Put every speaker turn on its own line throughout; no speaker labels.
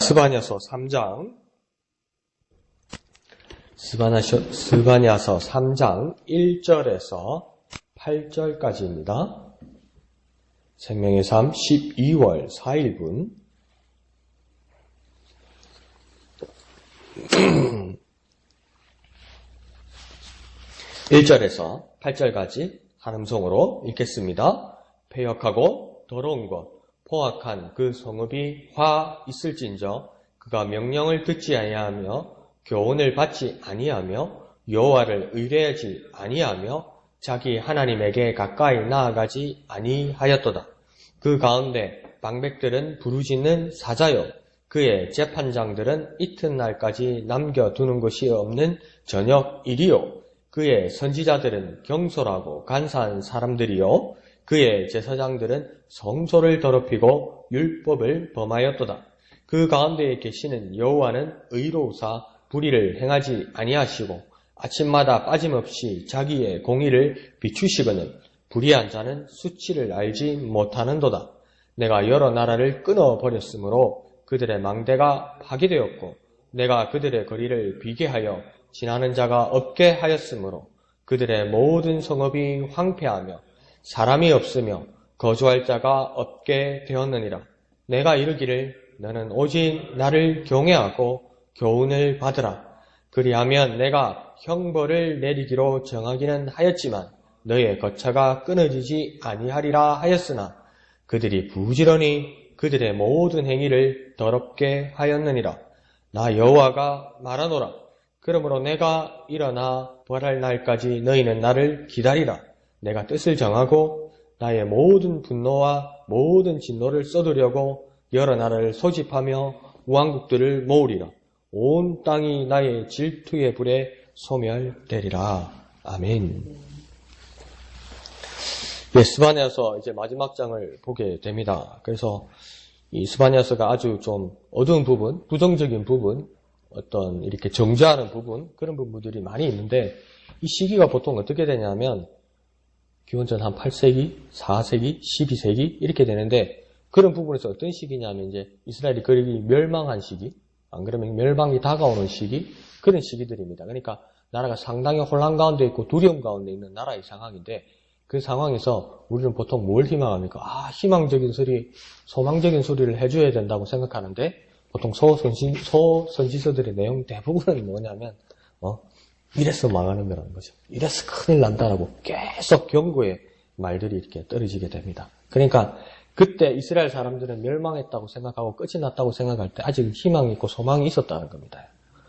스바냐서 3장 스바냐서 3장 1절에서 8절까지입니다. 생명의 삶 12월 4일분 1절에서 8절까지 한 음성으로 읽겠습니다. 패역하고 더러운 것 포악한 그 성읍이 화 있을진저 그가 명령을 듣지 아니하며 교훈을 받지 아니하며 여호와를 의뢰하지 아니하며 자기 하나님에게 가까이 나아가지 아니하였도다. 그 가운데 방백들은 부르짖는 사자요 그의 재판장들은 이튿날까지 남겨두는 것이 없는 저녁일이요 그의 선지자들은 경솔하고 간사한 사람들이요 그의 제사장들은 성소를 더럽히고 율법을 범하였도다. 그 가운데에 계시는 여호와는 의로우사 불의를 행하지 아니하시고 아침마다 빠짐없이 자기의 공의를 비추시거늘 불의한 자는 수치를 알지 못하는도다. 내가 여러 나라를 끊어버렸으므로 그들의 망대가 파괴되었고 내가 그들의 거리를 비게 하여 지나는 자가 없게 하였으므로 그들의 모든 성읍이 황폐하며 사람이 없으며 거주할 자가 없게 되었느니라. 내가 이르기를 너는 오직 나를 경외하고 교훈을 받으라. 그리하면 내가 형벌을 내리기로 정하기는 하였지만 너의 거처가 끊어지지 아니하리라 하였으나 그들이 부지런히 그들의 모든 행위를 더럽게 하였느니라. 나 여호와가 말하노라. 그러므로 내가 일어나 벌할 날까지 너희는 나를 기다리라. 내가 뜻을 정하고 나의 모든 분노와 모든 진노를 쏟으려고 여러 나라를 소집하며 왕국들을 모으리라. 온 땅이 나의 질투의 불에 소멸되리라. 아멘. 스바냐서 이제 마지막 장을 보게 됩니다. 그래서 이 스바냐서가 아주 좀 어두운 부분, 부정적인 부분, 어떤 이렇게 정죄하는 부분, 그런 부분들이 많이 있는데 이 시기가 보통 어떻게 되냐면 기원전 한 8세기, 4세기, 12세기 이렇게 되는데 그런 부분에서 어떤 시기냐면 이제 이스라엘이 거의 멸망한 시기, 안 그러면 멸망이 다가오는 시기, 그런 시기들입니다. 그러니까 나라가 상당히 혼란 가운데 있고 두려움 가운데 있는 나라의 상황인데 그 상황에서 우리는 보통 뭘 희망합니까? 희망적인 소리, 소망적인 소리를 해줘야 된다고 생각하는데 보통 소선지서들의 내용 대부분은 뭐냐면 이래서 망하는 거라는 거죠. 이래서 큰일 난다라고 계속 경고의 말들이 이렇게 떨어지게 됩니다. 그러니까 그때 이스라엘 사람들은 멸망했다고 생각하고 끝이 났다고 생각할 때 아직 희망이 있고 소망이 있었다는 겁니다.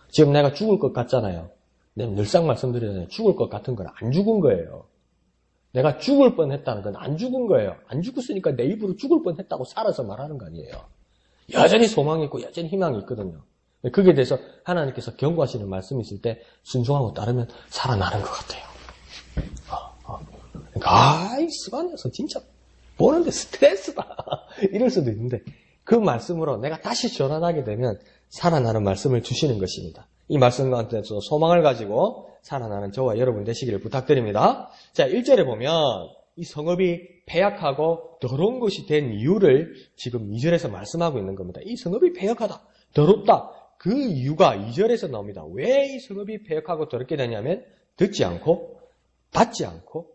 지금 내가 죽을 것 같잖아요. 내가 늘상 말씀드리잖아요. 죽을 것 같은 건 안 죽은 거예요. 내가 죽을 뻔했다는 건 안 죽은 거예요. 안 죽었으니까 내 입으로 죽을 뻔했다고 살아서 말하는 거 아니에요. 여전히 소망이 있고 여전히 희망이 있거든요. 거기에 대해서 하나님께서 경고하시는 말씀이 있을 때 순종하고 따르면 살아나는 것 같아요. 그러니까 스바냐서 진짜 보는데 스트레스다 이럴 수도 있는데 그 말씀으로 내가 다시 전환하게 되면 살아나는 말씀을 주시는 것입니다. 이 말씀 가운데서 소망을 가지고 살아나는 저와 여러분 되시기를 부탁드립니다. 자, 1절에 보면 이 성읍이 패역하고 더러운 것이 된 이유를 지금 2절에서 말씀하고 있는 겁니다. 이 성읍이 패역하다, 더럽다. 그 이유가 2절에서 나옵니다. 왜 이 성읍이 패역하고 더럽게 되냐면 듣지 않고 받지 않고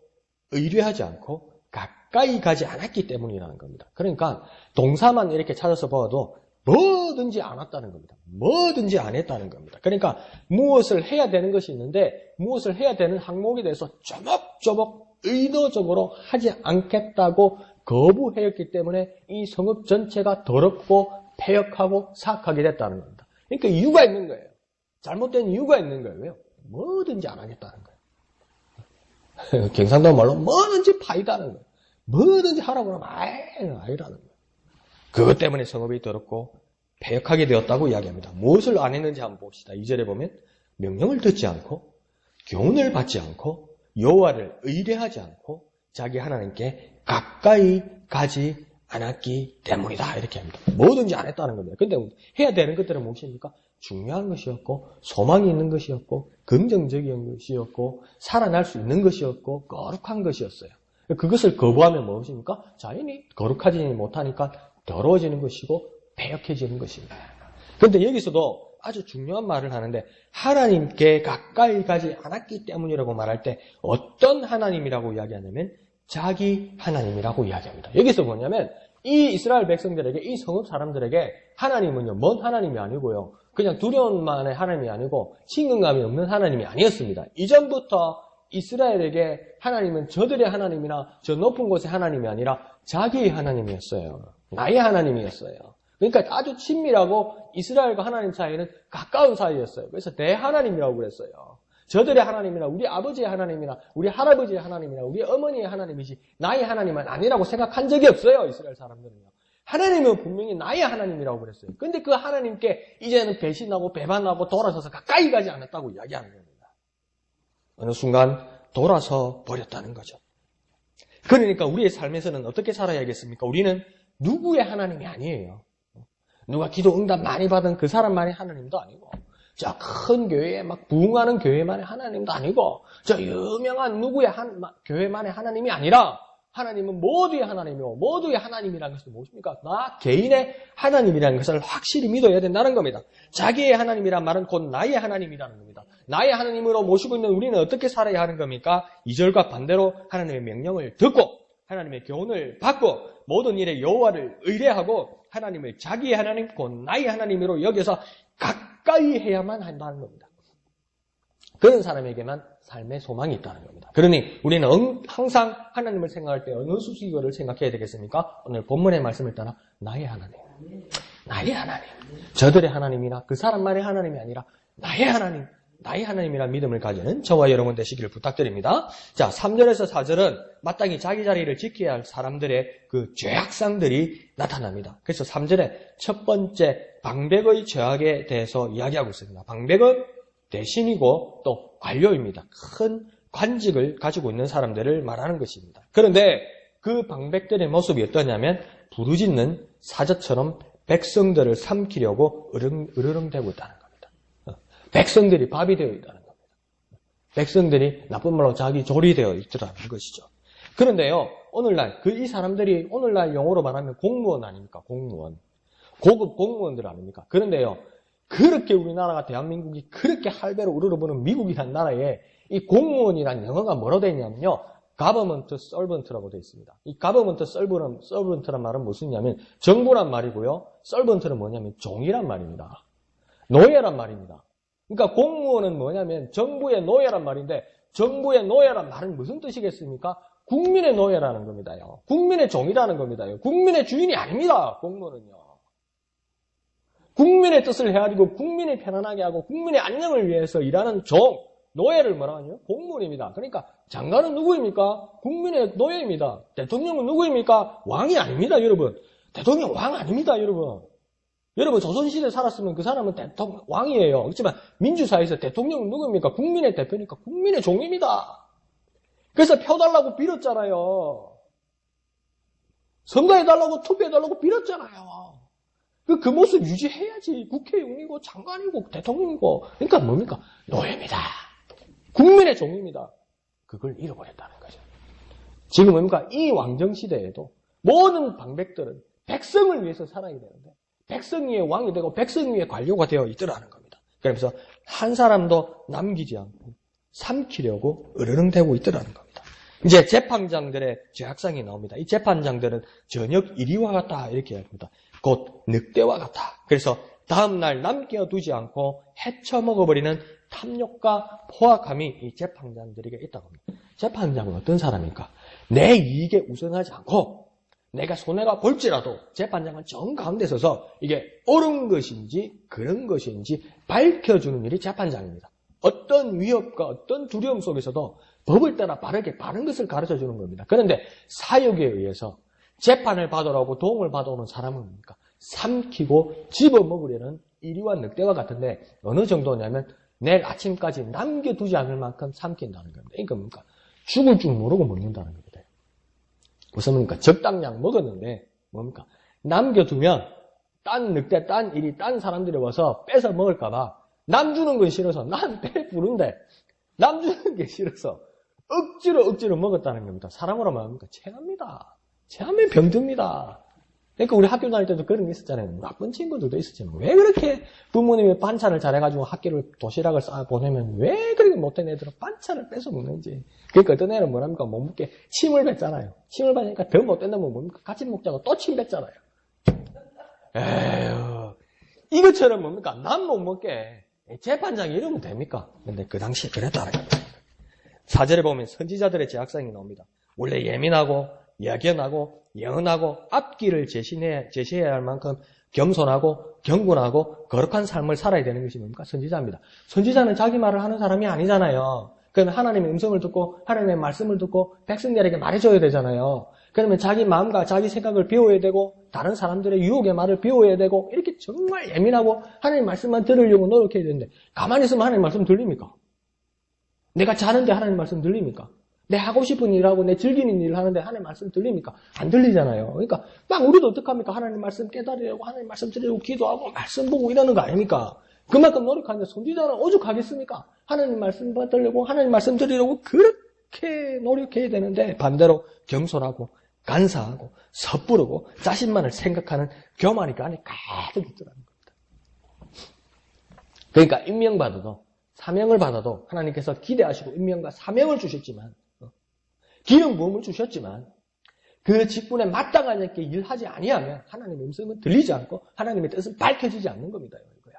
의뢰하지 않고 가까이 가지 않았기 때문이라는 겁니다. 그러니까 동사만 이렇게 찾아서 봐도 뭐든지 안 왔다는 겁니다. 뭐든지 안 했다는 겁니다. 그러니까 무엇을 해야 되는 것이 있는데 무엇을 해야 되는 항목에 대해서 조목조목 의도적으로 하지 않겠다고 거부하였기 때문에 이 성읍 전체가 더럽고 패역하고 사악하게 됐다는 겁니다. 그러니까 이유가 있는 거예요. 잘못된 이유가 있는 거예요. 왜요? 뭐든지 안 하겠다는 거예요. 경상도 말로 뭐든지 파이다는 거예요. 뭐든지 하라고 하면 아니라는 거예요. 그것 때문에 성읍이 더럽고 패역하게 되었다고 이야기합니다. 무엇을 안 했는지 한번 봅시다. 2절에 보면 명령을 듣지 않고 교훈을 받지 않고 여호와를 의뢰하지 않고 자기 하나님께 가까이 가지 않았기 때문이다. 이렇게 합니다. 뭐든지 안 했다는 겁니다. 근데 해야 되는 것들은 무엇입니까? 중요한 것이었고 소망이 있는 것이었고 긍정적인 것이었고 살아날 수 있는 것이었고 거룩한 것이었어요. 그것을 거부하면 무엇입니까? 자연히 거룩하지 못하니까 더러워지는 것이고 패역해지는 것입니다. 그런데 여기서도 아주 중요한 말을 하는데 하나님께 가까이 가지 않았기 때문이라고 말할 때 어떤 하나님이라고 이야기하냐면 자기 하나님이라고 이야기합니다. 여기서 뭐냐면 이 이스라엘 백성들에게, 이 성읍 사람들에게 하나님은요, 먼 하나님이 아니고요, 그냥 두려움만의 하나님이 아니고 친근감이 없는 하나님이 아니었습니다. 이전부터 이스라엘에게 하나님은 저들의 하나님이나 저 높은 곳의 하나님이 아니라 자기의 하나님이었어요. 나의 하나님이었어요. 그러니까 아주 친밀하고 이스라엘과 하나님 사이에는 가까운 사이였어요. 그래서 내 하나님이라고 그랬어요. 저들의 하나님이나 우리 아버지의 하나님이나 우리 할아버지의 하나님이나 우리 어머니의 하나님이지 나의 하나님은 아니라고 생각한 적이 없어요. 이스라엘 사람들은요. 하나님은 분명히 나의 하나님이라고 그랬어요. 근데 그 하나님께 이제는 배신하고 배반하고 돌아서서 가까이 가지 않았다고 이야기하는 겁니다. 어느 순간 돌아서 버렸다는 거죠. 그러니까 우리의 삶에서는 어떻게 살아야겠습니까? 우리는 누구의 하나님이 아니에요. 누가 기도 응답 많이 받은 그 사람만의 하나님도 아니고, 저 큰 교회에 막 부흥하는 교회만의 하나님도 아니고, 저 유명한 누구의 교회만의 하나님이 아니라 하나님은 모두의 하나님이고, 모두의 하나님이라는 것은 무엇입니까? 나 개인의 하나님이라는 것을 확실히 믿어야 된다는 겁니다. 자기의 하나님이란 말은 곧 나의 하나님이라는 겁니다. 나의 하나님으로 모시고 있는 우리는 어떻게 살아야 하는 겁니까? 2절과 반대로 하나님의 명령을 듣고 하나님의 교훈을 받고 모든 일에 여호와를 의뢰하고 하나님을 자기의 하나님, 곧 나의 하나님으로 여겨서 가까이 해야만 한다는 겁니다. 그런 사람에게만 삶의 소망이 있다는 겁니다. 그러니 우리는 항상 하나님을 생각할 때 어느 수식어를 생각해야 되겠습니까? 오늘 본문의 말씀을 따라 나의 하나님, 나의 하나님, 저들의 하나님이나 그 사람만의 하나님이 아니라 나의 하나님, 나의 하나님이라는 믿음을 가지는 저와 여러분 되시기를 부탁드립니다. 자, 3절에서 4절은 마땅히 자기 자리를 지켜야 할 사람들의 그 죄악상들이 나타납니다. 그래서 3절에 첫 번째 방백의 죄악에 대해서 이야기하고 있습니다. 방백은 대신이고 또 관료입니다. 큰 관직을 가지고 있는 사람들을 말하는 것입니다. 그런데 그 방백들의 모습이 어떠냐면 부르짖는 사자처럼 백성들을 삼키려고 으르렁대고 있다는 겁니다. 백성들이 밥이 되어 있다는 겁니다. 백성들이 나쁜 말로 자기 졸이 되어 있더라는 것이죠. 그런데요, 오늘날 이 사람들이 오늘날 용어로 말하면 공무원 아닙니까? 공무원. 고급 공무원들 아닙니까? 그런데요, 그렇게 우리나라가 대한민국이 그렇게 할배로 우러러보는 미국이란 나라에 이 공무원이란 영어가 뭐로 되어 있냐면요, government servant라고 되어 있습니다. 이 government servant란 말은 무엇이냐면 정부란 말이고요, servant는 뭐냐면 종이란 말입니다. 노예란 말입니다. 그러니까 공무원은 뭐냐면 정부의 노예란 말인데, 정부의 노예란 말은 무슨 뜻이겠습니까? 국민의 노예라는 겁니다요. 국민의 종이라는 겁니다요. 국민의 주인이 아닙니다. 공무원은요. 국민의 뜻을 헤아리고 국민이 편안하게 하고 국민의 안녕을 위해서 일하는 종, 노예를 뭐라 하냐? 공무원입니다. 그러니까 장관은 누구입니까? 국민의 노예입니다. 대통령은 누구입니까? 왕이 아닙니다, 여러분. 대통령 왕 아닙니다, 여러분. 여러분, 조선시대에 살았으면 그 사람은 왕이에요. 그렇지만 민주사회에서 대통령은 누구입니까? 국민의 대표니까 국민의 종입니다. 그래서 표 달라고 빌었잖아요. 선거해달라고 투표해달라고 빌었잖아요. 그 모습 유지해야지. 국회의원이고 장관이고 대통령이고. 그러니까 뭡니까? 노예입니다. 국민의 종입니다. 그걸 잃어버렸다는 거죠. 지금 뭡니까? 이 왕정시대에도 모든 방백들은 백성을 위해서 살아야 되는데 백성 위에 왕이 되고 백성 위에 관료가 되어 있더라는 겁니다. 그러면서 한 사람도 남기지 않고 삼키려고 으르렁대고 있더라는 겁니다. 이제 재판장들의 죄악상이 나옵니다. 이 재판장들은 저녁 이리와 같다 이렇게 합니다. 곧 늑대와 같다. 그래서 다음날 남겨두지 않고 헤쳐먹어버리는 탐욕과 포악함이 이 재판장들에게 있다고 합니다. 재판장은 어떤 사람입니까? 내 이익에 우선하지 않고 내가 손해가 볼지라도 재판장은 정가운데 서서 이게 옳은 것인지 그런 것인지 밝혀주는 일이 재판장입니다. 어떤 위협과 어떤 두려움 속에서도 법을 따라 바르게 바른 것을 가르쳐주는 겁니다. 그런데 사역에 의해서 재판을 받으러 오고 도움을 받아오는 사람은 뭡니까? 삼키고 집어먹으려는 이리와 늑대와 같은데 어느 정도냐면 내일 아침까지 남겨두지 않을 만큼 삼킨다는 겁니다. 이거 뭡니까? 죽을 줄 모르고 먹는다는 겁니다. 무슨 뭡니까? 적당량 먹었는데 뭡니까? 남겨두면 딴 늑대, 딴 이리, 딴 사람들이 와서 뺏어 먹을까봐 남 주는 건 싫어서 난 배부른데 남 주는 게 싫어서 억지로 먹었다는 겁니다. 사람으로 말합니까? 체합니다. 체하면 병듭니다. 그러니까 우리 학교 다닐 때도 그런 게 있었잖아요. 나쁜 친구들도 있었지만 왜 그렇게 부모님이 반찬을 잘해가지고 학교를 도시락을 싸 보내면 왜 그렇게 못된 애들은 반찬을 뺏어 먹는지. 그러니까 어떤 애는 뭐랍니까? 못 먹게 침을 뱉잖아요. 침을 뱉으니까 더 못된 놈은 뭡니까? 같이 먹자고 또 침 뱉잖아요. 에휴, 이것처럼 뭡니까? 난 못 먹게 재판장이 이러면 됩니까? 근데 그 당시에 그랬다는 겁니다. 4절에 보면 선지자들의 제약상이 나옵니다. 원래 예민하고 예견하고 예언하고 앞길을 제시해야 할 만큼 겸손하고 경건하고 거룩한 삶을 살아야 되는 것이 뭡니까? 선지자입니다. 선지자는 자기 말을 하는 사람이 아니잖아요. 그러면 하나님의 음성을 듣고 하나님의 말씀을 듣고 백성들에게 말해줘야 되잖아요. 그러면 자기 마음과 자기 생각을 비워야 되고 다른 사람들의 유혹의 말을 비워야 되고 이렇게 정말 예민하고 하나님 말씀만 들으려고 노력해야 되는데 가만히 있으면 하나님 말씀 들립니까? 내가 자는데 하나님 말씀 들립니까? 내 하고 싶은 일하고 내 즐기는 일을 하는데 하나님 말씀 들립니까? 안 들리잖아요. 그러니까 막 우리도 어떡합니까? 하나님 말씀 깨달으려고 하나님 말씀 들으려고 기도하고 말씀 보고 이러는 거 아닙니까? 그만큼 노력하는데 선지자는 오죽하겠습니까? 하나님 말씀 받으려고 하나님 말씀 들으려고 그렇게 노력해야 되는데 반대로 겸손하고 간사하고 섣부르고 자신만을 생각하는 교만이 그 안에 가득 있더라는 겁니다. 그러니까 임명받아도 사명을 받아도 하나님께서 기대하시고 임명과 사명을 주셨지만 기름 부음을 주셨지만 그 직분에 마땅하게 일하지 아니하면 하나님의 음성은 들리지 않고 하나님의 뜻은 밝혀지지 않는 겁니다. 이거야.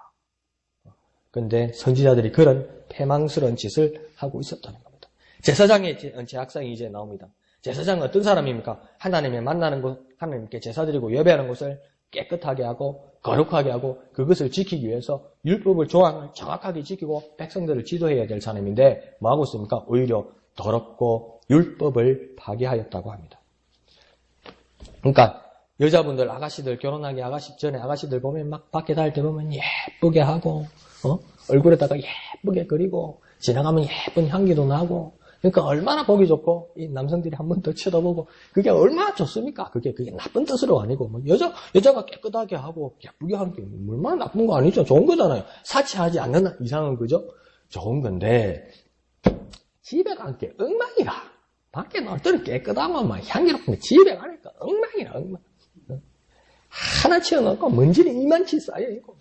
그런데 선지자들이 그런 패망스러운 짓을 하고 있었다는 겁니다. 제사장의 제약상이 이제 나옵니다. 제사장은 어떤 사람입니까? 하나님의 만나는 곳, 하나님께 제사드리고 예배하는 곳을 깨끗하게 하고 거룩하게 하고 그것을 지키기 위해서 율법을 조항을 정확하게 지키고 백성들을 지도해야 될 사람인데 뭐하고 있습니까? 오히려 더럽고 율법을 파괴하였다고 합니다. 그러니까 여자분들 아가씨들 결혼하기 전에 아가씨들 보면 막 밖에 다닐 때 보면 예쁘게 하고 얼굴에다가 예쁘게 그리고 지나가면 예쁜 향기도 나고 그러니까 얼마나 보기 좋고 이 남성들이 한 번 더 쳐다보고 그게 얼마나 좋습니까? 그게 나쁜 뜻으로 아니고 뭐 여자가 깨끗하게 하고 예쁘게 하는 게 얼마나 나쁜 거 아니죠? 좋은 거잖아요. 사치하지 않는 이상은 그죠? 좋은 건데 집에 간 게 엉망이라. 밖에 놀 때는 깨끗하고 막 향기롭은데 집에 가니까 엉망이라 엉망. 하나 치워놓고 먼지는 이만치 쌓여있고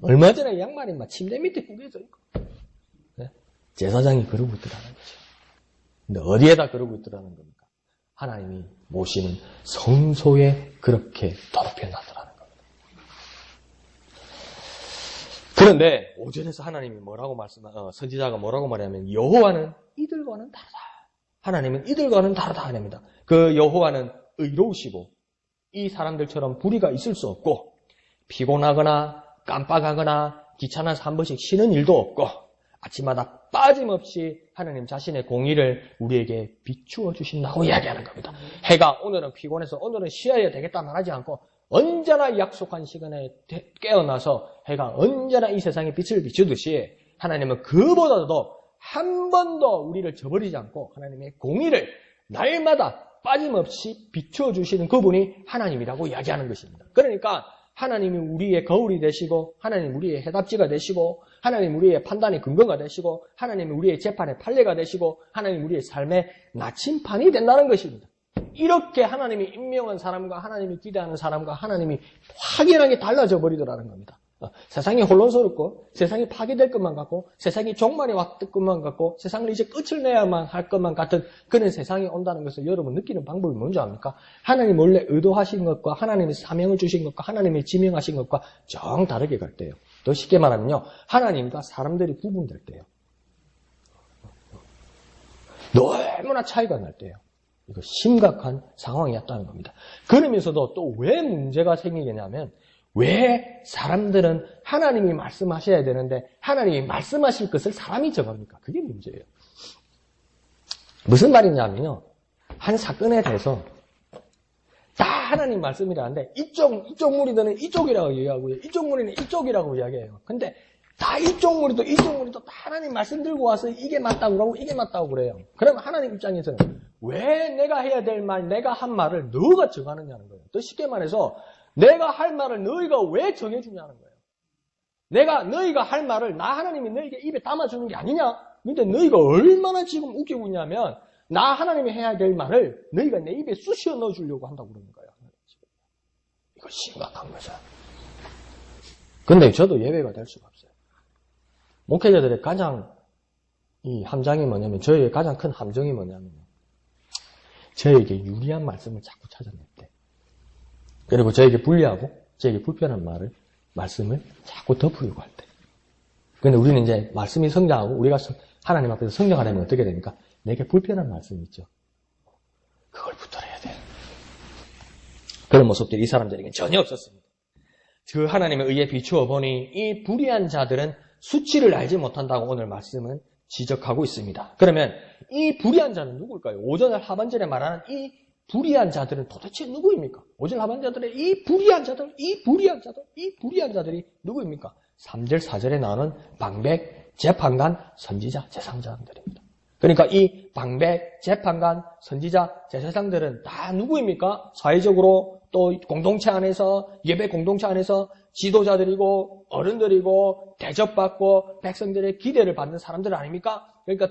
얼마 전에 양말이 막 침대 밑에 구겨져 있고 제사장이 그러고 있더라는 거죠. 근데 어디에다 그러고 있더라는 겁니까? 하나님이 모시는 성소에 그렇게 더럽혀 놨더라는 겁니다. 그런데 5절에서 하나님이 선지자가 뭐라고 말하냐면 여호와는 이들과는 다르다. 하나님은 이들과는 다르다 하랍니다. 그 여호와는 의로우시고 이 사람들처럼 불의가 있을 수 없고 피곤하거나 깜빡하거나 귀찮아서 한 번씩 쉬는 일도 없고 아침마다 빠짐없이 하나님 자신의 공의를 우리에게 비추어 주신다고 이야기하는 겁니다. 해가 오늘은 피곤해서 오늘은 쉬어야 되겠다 말하지 않고 언제나 약속한 시간에 깨어나서 해가 언제나 이 세상에 빛을 비추듯이 하나님은 그보다도 한 번도 우리를 저버리지 않고 하나님의 공의를 날마다 빠짐없이 비추어 주시는 그분이 하나님이라고 이야기하는 것입니다. 그러니까 하나님이 우리의 거울이 되시고 하나님 우리의 해답지가 되시고 하나님 우리의 판단의 근거가 되시고 하나님 우리의 재판의 판례가 되시고 하나님 우리의 삶의 나침판이 된다는 것입니다. 이렇게 하나님이 임명한 사람과 하나님이 기대하는 사람과 하나님이 확연하게 달라져 버리더라는 겁니다. 세상이 혼란스럽고 세상이 파괴될 것만 같고 세상이 종말이 왔을 것만 같고 세상을 이제 끝을 내야만 할 것만 같은 그런 세상이 온다는 것을 여러분 느끼는 방법이 뭔지 압니까? 하나님 원래 의도하신 것과 하나님의 사명을 주신 것과 하나님의 지명하신 것과 정 다르게 갈 때요. 더 쉽게 말하면요. 하나님과 사람들이 구분될 때요. 너무나 차이가 날 때요. 이거 심각한 상황이었다는 겁니다. 그러면서도 또 왜 문제가 생기겠냐면 왜 사람들은 하나님이 말씀하셔야 되는데 하나님이 말씀하실 것을 사람이 정합니까? 그게 문제예요. 무슨 말이냐면요. 한 사건에 대해서 다 하나님 말씀이라는데 이쪽 무리들은 이쪽이라고 이야기하고요. 이쪽 무리는 이쪽이라고 이야기해요. 근데 다 이쪽 무리도 다 하나님 말씀 들고 와서 이게 맞다고 그러고 이게 맞다고 그래요. 그러면 하나님 입장에서는 왜 내가 해야 될 말, 내가 한 말을 너가 정하느냐는 거예요. 더 쉽게 말해서 내가 할 말을 너희가 왜 정해주냐는 거예요. 너희가 할 말을 나 하나님이 너희에게 입에 담아주는 게 아니냐? 근데 너희가 얼마나 지금 웃기고 있냐면 나 하나님이 해야 될 말을 너희가 내 입에 쑤시어 넣어주려고 한다고 그러는 거예요. 이거 심각한 거죠. 근데 저도 예외가 될 수가 없어요. 목회자들의 가장 이 함정이 뭐냐면, 저희의 가장 큰 함정이 뭐냐면, 저에게 유리한 말씀을 자꾸 찾아냈대. 그리고 저에게 불리하고, 저에게 불편한 말씀을 자꾸 덮으려고 할 때. 근데 우리는 이제 말씀이 성장하고, 우리가 하나님 앞에서 성장하려면 어떻게 됩니까? 내게 불편한 말씀이 있죠. 그걸 붙들어야 돼요. 그런 모습들이 이 사람들에게 전혀 없었습니다. 그 하나님의 의에 비추어 보니 이 불의한 자들은 수치를 알지 못한다고 오늘 말씀은 지적하고 있습니다. 그러면 이 불의한 자는 누굴까요? 5절 하반절에 말하는 이 불의한 자들은 도대체 누구입니까? 5절 하반절에 이 불의한 자들이 누구입니까? 3절, 4절에 나오는 방백, 재판관, 선지자, 제사장들입니다. 그러니까 이 방백, 재판관, 선지자, 제사장들은 다 누구입니까? 사회적으로 또 공동체 안에서, 예배 공동체 안에서 지도자들이고 어른들이고 대접받고 백성들의 기대를 받는 사람들 아닙니까? 그러니까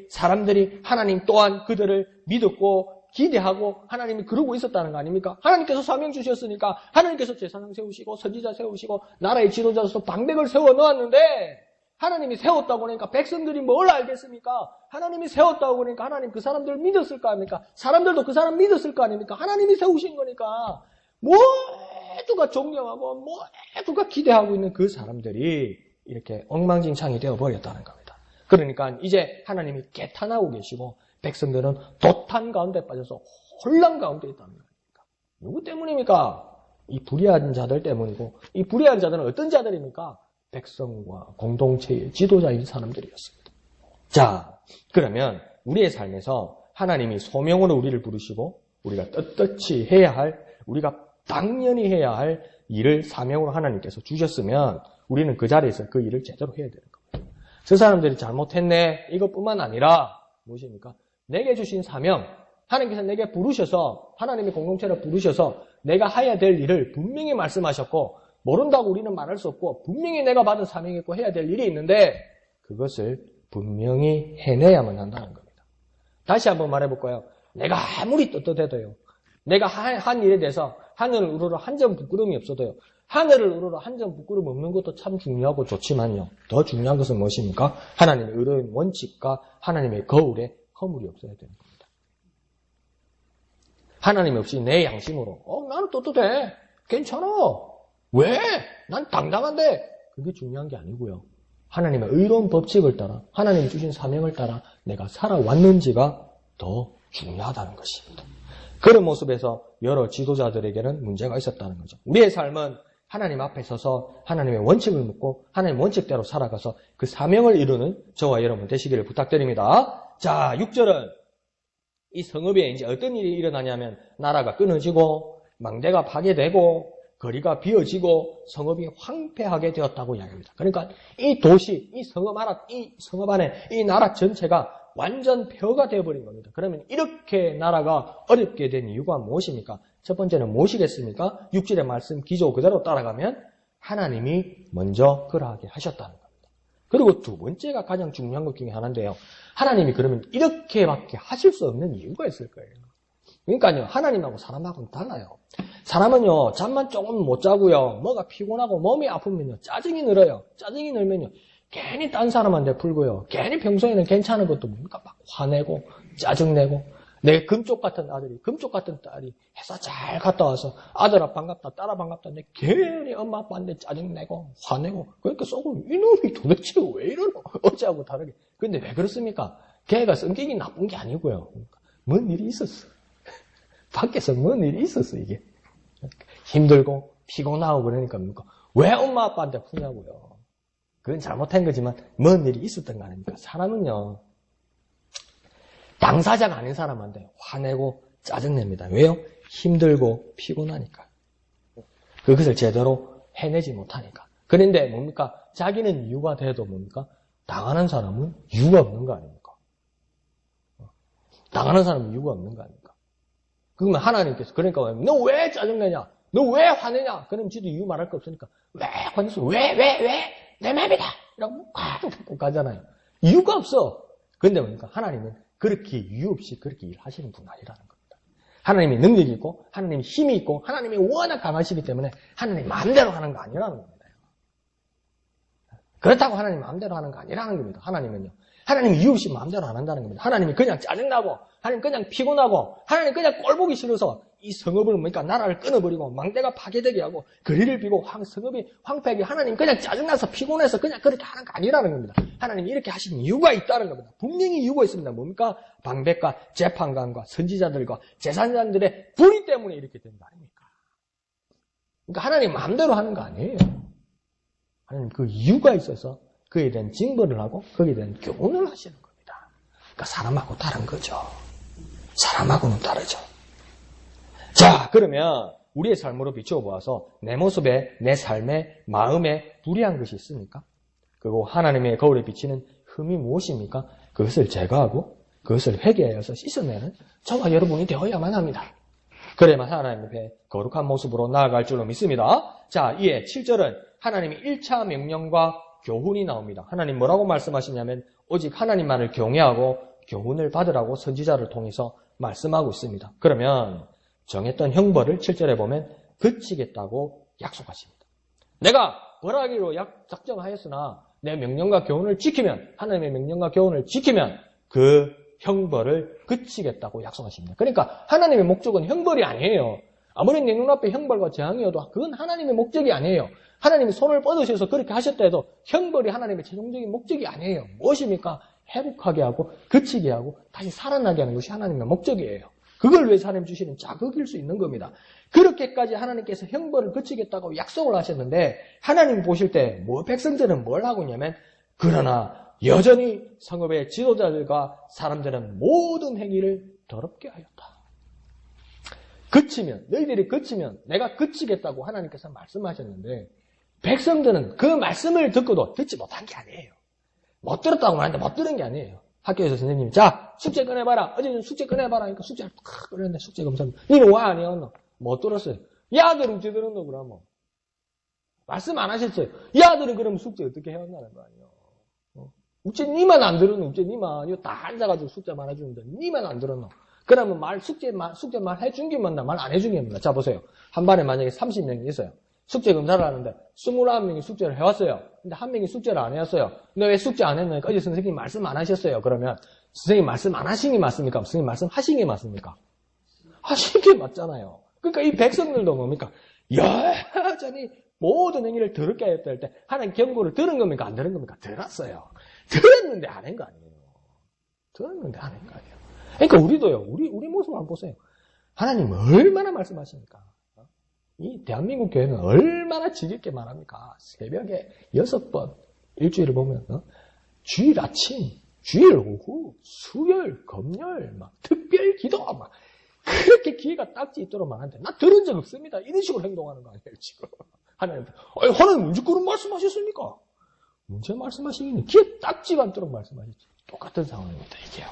사람들이 하나님 또한 그들을 믿었고 기대하고 하나님이 그러고 있었다는 거 아닙니까? 하나님께서 사명 주셨으니까 하나님께서 제사장 세우시고 선지자 세우시고 나라의 지도자로서 방백을 세워 놓았는데 하나님이 세웠다고 그러니까 백성들이 뭘 알겠습니까? 하나님이 세웠다고 그러니까 하나님 그 사람들을 믿었을 거 아닙니까? 사람들도 그 사람 믿었을 거 아닙니까? 하나님이 세우신 거니까 모두가 존경하고 모두가 기대하고 있는 그 사람들이 이렇게 엉망진창이 되어버렸다는 겁니다. 그러니까 이제 하나님이 개탄하고 계시고 백성들은 도탄 가운데 빠져서 혼란 가운데 있다는 겁니다. 누구 때문입니까? 이 불의한 자들 때문이고 이 불의한 자들은 어떤 자들입니까? 백성과 공동체의 지도자인 사람들이었습니다. 자, 그러면 우리의 삶에서 하나님이 소명으로 우리를 부르시고 우리가 떳떳이 해야 할, 우리가 당연히 해야 할 일을 사명으로 하나님께서 주셨으면 우리는 그 자리에서 그 일을 제대로 해야 되는 겁니다. 저 사람들이 잘못했네, 이것뿐만 아니라 무엇입니까? 내게 주신 사명, 하나님께서 내게 부르셔서, 하나님의 공동체를 부르셔서 내가 해야 될 일을 분명히 말씀하셨고 모른다고 우리는 말할 수 없고 분명히 내가 받은 사명이 있고 해야 될 일이 있는데 그것을 분명히 해내야만 한다는 겁니다. 다시 한번 말해볼까요? 내가 아무리 떳떳해도요, 내가 한 일에 대해서 하늘을 우러러 한 점 부끄러움이 없어도요, 하늘을 우러러 한 점 부끄러움 없는 것도 참 중요하고 좋지만요, 더 중요한 것은 무엇입니까? 하나님의 의로운 원칙과 하나님의 거울에 허물이 없어야 되는 겁니다. 하나님 없이 내 양심으로 나는 떳떳해, 괜찮아, 왜? 난 당당한데. 그게 중요한 게 아니고요, 하나님의 의로운 법칙을 따라 하나님이 주신 사명을 따라 내가 살아왔는지가 더 중요하다는 것입니다. 그런 모습에서 여러 지도자들에게는 문제가 있었다는 거죠. 우리의 삶은 하나님 앞에 서서 하나님의 원칙을 묻고 하나님의 원칙대로 살아가서 그 사명을 이루는 저와 여러분 되시기를 부탁드립니다. 자, 6절은 이 성읍에 이제 어떤 일이 일어나냐면 나라가 끊어지고 망대가 파괴되고 거리가 비어지고 성읍이 황폐하게 되었다고 이야기합니다. 그러니까 이 도시, 이 성읍 안에 이 나라 전체가 완전 폐허가 되어버린 겁니다. 그러면 이렇게 나라가 어렵게 된 이유가 무엇입니까? 첫 번째는 무엇이겠습니까? 6절의 말씀 기조 그대로 따라가면 하나님이 먼저 그러하게 하셨다는 겁니다. 그리고 두 번째가 가장 중요한 것 중에 하나인데요, 하나님이 그러면 이렇게밖에 하실 수 없는 이유가 있을 거예요. 그러니까요, 하나님하고 사람하고는 달라요. 사람은요, 잠만 조금 못 자고요, 뭐가 피곤하고 몸이 아프면요, 짜증이 늘어요. 짜증이 늘면요, 괜히 딴 사람한테 풀고요, 괜히 평소에는 괜찮은 것도 뭡니까? 막 화내고, 짜증내고, 내 금쪽 같은 아들이, 금쪽 같은 딸이 회사 잘 갔다 와서 아들아 반갑다, 딸아 반갑다, 내 괜히 엄마 아빠한테 짜증내고, 화내고, 그러니까 속으로 이놈이 도대체 왜 이러노? 어찌하고 다르게. 근데 왜 그렇습니까? 걔가 성격이 나쁜 게 아니고요, 뭔 일이 있었어. 밖에서 뭔 일이 있었어, 이게. 힘들고, 피곤하고 그러니까 뭡니까? 왜 엄마 아빠한테 푸냐고요. 그건 잘못한 거지만, 뭔 일이 있었던 거 아닙니까? 사람은요, 당사자가 아닌 사람한테 화내고 짜증냅니다. 왜요? 힘들고, 피곤하니까. 그것을 제대로 해내지 못하니까. 그런데 뭡니까? 자기는 이유가 돼도 뭡니까? 당하는 사람은 이유가 없는 거 아닙니까? 당하는 사람은 이유가 없는 거 아닙니까? 그러면 하나님께서, 그러니까 너 왜 짜증내냐? 너 왜 화내냐? 그럼 지도 이유 말할 거 없으니까 왜 화냈어? 왜? 내 맘이다! 이라고 꽉 가잖아요. 이유가 없어. 그런데 뭡니까? 하나님은 그렇게 이유 없이 그렇게 일하시는 분 아니라는 겁니다. 하나님이 능력이 있고 하나님이 힘이 있고 하나님이 워낙 강하시기 때문에 하나님 마음대로 하는 거 아니라는 겁니다. 그렇다고 하나님 마음대로 하는 거 아니라는 겁니다. 하나님은요. 하나님 이유 없이 마음대로 안 한다는 겁니다. 하나님이 그냥 짜증나고 하나님 그냥 피곤하고 하나님 그냥 꼴보기 싫어서 이 성읍을 나라를 끊어버리고 망대가 파괴되게 하고 거리를 비고 성읍이 황폐하게 하나님 그냥 짜증나서 피곤해서 그냥 그렇게 하는 거 아니라는 겁니다. 하나님이 이렇게 하신 이유가 있다는 겁니다. 분명히 이유가 있습니다. 뭡니까? 방백과 재판관과 선지자들과 제사장들의 불의 때문에 이렇게 된 거 아닙니까? 그러니까 하나님 마음대로 하는 거 아니에요. 하나님 그 이유가 있어서 그에 대한 징벌을 하고 거기에 대한 교훈을 하시는 겁니다. 그러니까 사람하고 다른 거죠. 사람하고는 다르죠. 자, 그러면 우리의 삶으로 비추어 보아서 내 모습에, 내 삶에, 마음에 불의한 것이 있습니까? 그리고 하나님의 거울에 비치는 흠이 무엇입니까? 그것을 제거하고 그것을 회개하여서 씻어내는 저와 여러분이 되어야만 합니다. 그래야만 하나님 앞에 거룩한 모습으로 나아갈 줄로 믿습니다. 자, 이에 7절은 하나님의 1차 명령과 교훈이 나옵니다. 하나님 뭐라고 말씀하시냐면 오직 하나님만을 경외하고 교훈을 받으라고 선지자를 통해서 말씀하고 있습니다. 그러면 정했던 형벌을 7절에 보면 그치겠다고 약속하십니다. 내가 벌하기로 작정하였으나 내 명령과 교훈을 지키면 하나님의 명령과 교훈을 지키면 그 형벌을 그치겠다고 약속하십니다. 그러니까 하나님의 목적은 형벌이 아니에요. 아무리 내 눈앞에 형벌과 재앙이어도 그건 하나님의 목적이 아니에요. 하나님이 손을 뻗으셔서 그렇게 하셨다 해도 형벌이 하나님의 최종적인 목적이 아니에요. 무엇입니까? 회복하게 하고 그치게 하고 다시 살아나게 하는 것이 하나님의 목적이에요. 그걸 위해서 하나님 주시는 자극일 수 있는 겁니다. 그렇게까지 하나님께서 형벌을 그치겠다고 약속을 하셨는데 하나님 보실 때 백성들은 뭘 하고 있냐면 그러나 여전히 성읍의 지도자들과 사람들은 모든 행위를 더럽게 하였다. 그치면 너희들이 그치면 내가 그치겠다고 하나님께서 말씀하셨는데 백성들은 그 말씀을 듣고도 듣지 못한 게 아니에요. 못 들었다고 말하는데 못 들은 게 아니에요. 학교에서 선생님이 자 숙제 꺼내봐라. 어제는 숙제 꺼내봐라. 그러니까 숙제를 탁 꺼냈네. 숙제 검사. 니는 왜 안 해왔노? 못 들었어요. 야들은 어째 들었노 그러면? 말씀 안 하셨어요. 야들은 그러면 숙제 어떻게 해왔나는 거 아니에요. 어째 니만 안 들었노? 어째 니만 이거 다 앉아가지고 숙제 말해주는데 니만 안 들었노? 그러면 숙제 말 해준 게 맞나? 말 안 해준 게 맞나? 자 보세요. 한 반에 만약에 30명이 있어요. 숙제 검사를 하는데 29명이 숙제를 해왔어요. 근데 한 명이 숙제를 안 해왔어요. 근데 왜 숙제 안 했노? 어제 선생님이 말씀 안 하셨어요. 그러면 선생님 말씀 안 하신 게 맞습니까? 선생님 말씀 하신 게 맞습니까? 하신 게 맞잖아요. 그러니까 이 백성들도 뭡니까? 여전히 모든 행위를 더럽게 하였다 할 때 하나님 경고를 들은 겁니까? 안 들은 겁니까? 들었어요. 들었는데 안 한 거 아니에요. 들었는데 안 한 거 아니에요. 그러니까 우리도요. 우리 모습을 한번 보세요. 하나님 얼마나 말씀하십니까? 이 대한민국 교회는 얼마나 지겹게 말합니까? 새벽에 6번 일주일을 보면 주일 아침, 주일 오후, 수요일, 금요일 막 특별 기도 막 그렇게 기회가 딱지 있도록 말하는데 나 들은 적 없습니다. 이런 식으로 행동하는 거 아니에요 지금. 하나님 언제 그런 말씀하셨습니까? 언제 말씀하시기는 기회 딱지가 않도록 말씀하셨지. 똑같은 상황입니다 이게요.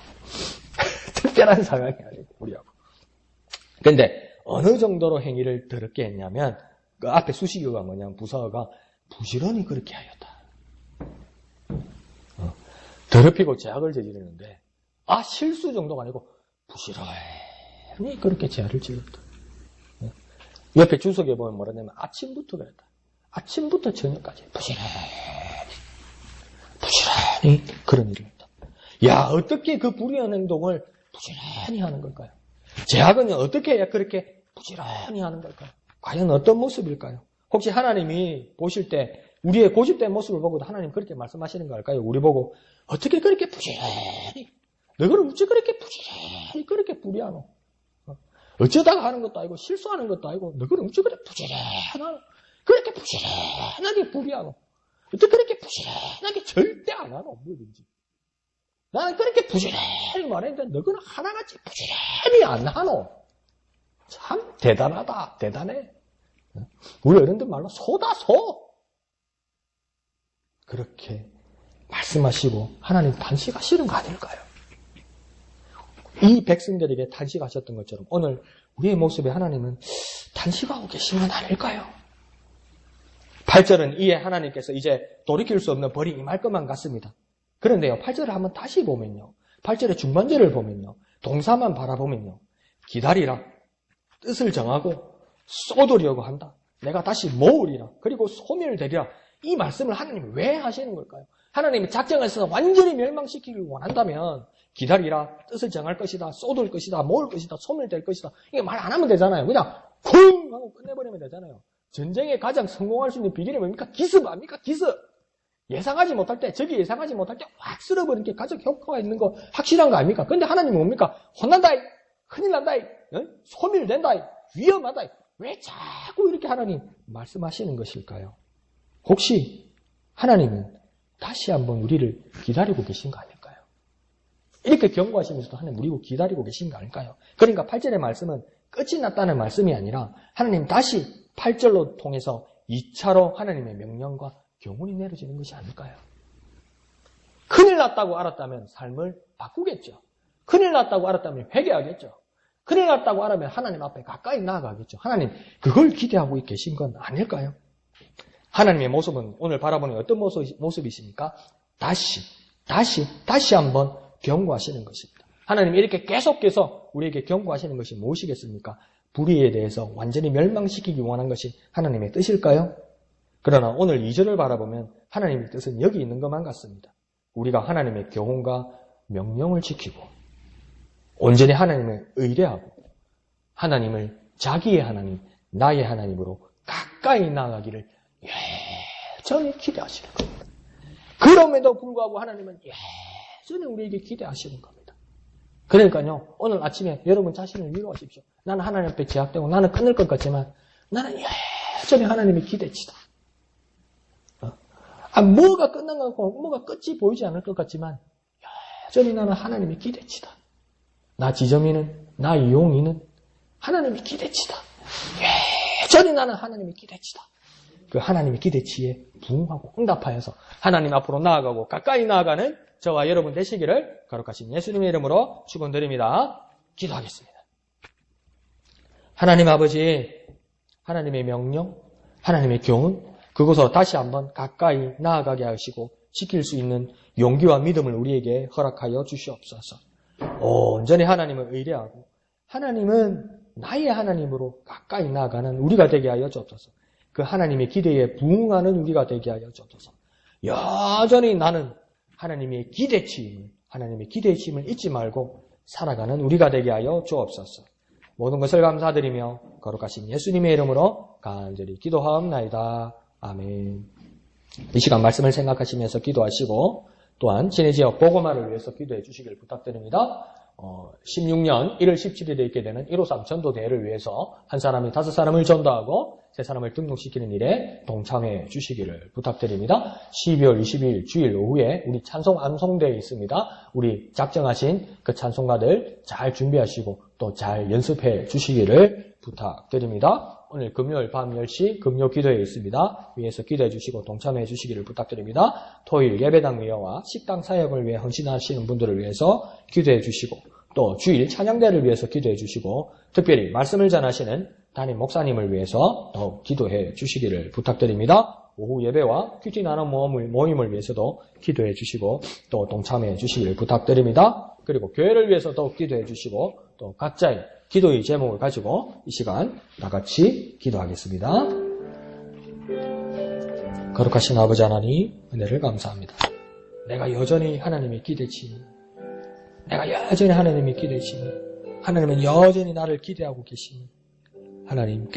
특별한 상황이 아니고 우리하고. 근데 어느 정도로 행위를 더럽게 했냐면 그 앞에 수식어가 뭐냐면 부사어가 부지런히 그렇게 하였다. 더럽히고 죄악을 저지르는데 실수 정도가 아니고 부지런히 그렇게 죄를 지었다. 옆에 주석에 보면 뭐라냐면 아침부터 그랬다. 아침부터 저녁까지 부지런히 그런 일을 했다. 야, 어떻게 그 불의한 행동을 부지런히 하는 걸까요? 죄악은 어떻게 해야 그렇게 부지런히 하는 걸까요? 과연 어떤 모습일까요? 혹시 하나님이 보실 때 우리의 고집된 모습을 보고도 하나님 그렇게 말씀하시는 걸까요? 우리 보고 어떻게 그렇게 부지런히 너희는 어찌 그렇게 부지런히 그렇게 불의하노? 어쩌다가 하는 것도 아니고 실수하는 것도 아니고 너희는 어찌 그렇게 그렇게 부지런하게 불의하노? 어떻게 그렇게 부지런하게 절대 안 하노? 뭐든지 나는 그렇게 부지런히 말했는데 너희는 하나같이 부지런히 안 하노? 참 대단하다. 대단해. 우리 어른들 말로 소다 소. 그렇게 말씀하시고 하나님 단식하시는 거 아닐까요? 이 백성들에게 단식하셨던 것처럼 오늘 우리의 모습에 하나님은 단식하고 계신 건 아닐까요? 8절은 이에 하나님께서 이제 돌이킬 수 없는 벌이 임할 것만 같습니다. 그런데요, 8절을 한번 다시 보면요. 8절의 중반절을 보면요. 동사만 바라보면요. 기다리라. 뜻을 정하고 쏟으려고 한다. 내가 다시 모으리라. 그리고 소멸되리라. 이 말씀을 하나님이 왜 하시는 걸까요? 하나님이 작정을 써서 완전히 멸망시키길 원한다면 기다리라. 뜻을 정할 것이다. 쏟을 것이다. 모을 것이다. 소멸될 것이다. 이게 말 안 하면 되잖아요. 그냥 쿵 하고 끝내버리면 되잖아요. 전쟁에 가장 성공할 수 있는 비결이 뭡니까? 기습 아닙니까? 기습. 예상하지 못할 때, 적이 예상하지 못할 때 확 쓸어버리는 게 가장 효과가 있는 거 확실한 거 아닙니까? 근데 하나님은 뭡니까? 혼난다. 큰일 난다. 소멸된다. 위험하다. 왜 자꾸 이렇게 하나님 말씀하시는 것일까요? 혹시 하나님은 다시 한번 우리를 기다리고 계신 거 아닐까요? 이렇게 경고하시면서도 하나님 우리 기다리고 계신 거 아닐까요? 그러니까 8절의 말씀은 끝이 났다는 말씀이 아니라 하나님 다시 8절로 통해서 2차로 하나님의 명령과 교훈이 내려지는 것이 아닐까요? 큰일 났다고 알았다면 삶을 바꾸겠죠. 큰일 났다고 알았다면 회개하겠죠. 큰일 났다고 알면 하나님 앞에 가까이 나아가겠죠. 하나님 그걸 기대하고 계신 건 아닐까요? 하나님의 모습은 오늘 바라보는 어떤 모습이십니까? 다시 한번 경고하시는 것입니다. 하나님이 이렇게 계속해서 우리에게 경고하시는 것이 무엇이겠습니까? 불의에 대해서 완전히 멸망시키기 원한 것이 하나님의 뜻일까요? 그러나 오늘 2절을 바라보면 하나님의 뜻은 여기 있는 것만 같습니다. 우리가 하나님의 교훈과 명령을 지키고 온전히 하나님을 의뢰하고 하나님을 자기의 하나님, 나의 하나님으로 가까이 나아가기를 여전히 기대하시는 겁니다. 그럼에도 불구하고 하나님은 여전히 우리에게 기대하시는 겁니다. 그러니까요, 오늘 아침에 여러분 자신을 위로하십시오. 나는 하나님 앞에 제약되고 나는 끊을 것 같지만 나는 여전히 하나님의 기대치다. 뭐가 끝난 것 같고 뭐가 끝이 보이지 않을 것 같지만 여전히 나는 하나님의 기대치다. 나 지점이는, 나 이용이는 하나님의 기대치다. 여전히 나는 하나님의 기대치다. 그 하나님의 기대치에 부응하고 응답하여서 하나님 앞으로 나아가고 가까이 나아가는 저와 여러분 되시기를 거룩하신 예수님의 이름으로 축원드립니다. 기도하겠습니다. 하나님 아버지, 하나님의 명령, 하나님의 교훈, 그곳으로 다시 한번 가까이 나아가게 하시고 지킬 수 있는 용기와 믿음을 우리에게 허락하여 주시옵소서. 온전히 하나님을 의뢰하고 하나님은 나의 하나님으로 가까이 나아가는 우리가 되게 하여 주옵소서. 그 하나님의 기대에 부응하는 우리가 되게 하여 주옵소서. 여전히 나는 하나님의 기대치임을 잊지 말고 살아가는 우리가 되게 하여 주옵소서. 모든 것을 감사드리며 거룩하신 예수님의 이름으로 간절히 기도하옵나이다. 아멘. 이 시간 말씀을 생각하시면서 기도하시고 또한 진해 지역 복음화를 위해서 기도해 주시길 부탁드립니다. 16년 1월 17일에 있게 되는 153 전도대회를 위해서 한 사람이 5사람을 전도하고 3사람을 등록시키는 일에 동참해 주시기를 부탁드립니다. 12월 22일 주일 오후에 우리 찬송 암송대회 있습니다. 우리 작정하신 그 찬송가들 잘 준비하시고 또 잘 연습해 주시기를 부탁드립니다. 오늘 금요일 밤 10시 금요 기도회 있습니다. 위에서 기도해 주시고 동참해 주시기를 부탁드립니다. 토요일 예배당 위여와 식당 사역을 위해 헌신하시는 분들을 위해서 기도해 주시고 또 주일 찬양대를 위해서 기도해 주시고 특별히 말씀을 전하시는 담임 목사님을 위해서 더욱 기도해 주시기를 부탁드립니다. 오후 예배와 큐티 나눔 모임을 위해서도 기도해 주시고 또 동참해 주시기를 부탁드립니다. 그리고 교회를 위해서 더욱 기도해 주시고 또 각자의 기도의 제목을 가지고 이 시간 다 같이 기도하겠습니다. 거룩하신 아버지 하나님 은혜를 감사합니다. 내가 여전히 하나님의 기대치니 하나님은 여전히 나를 기대하고 계시니 하나님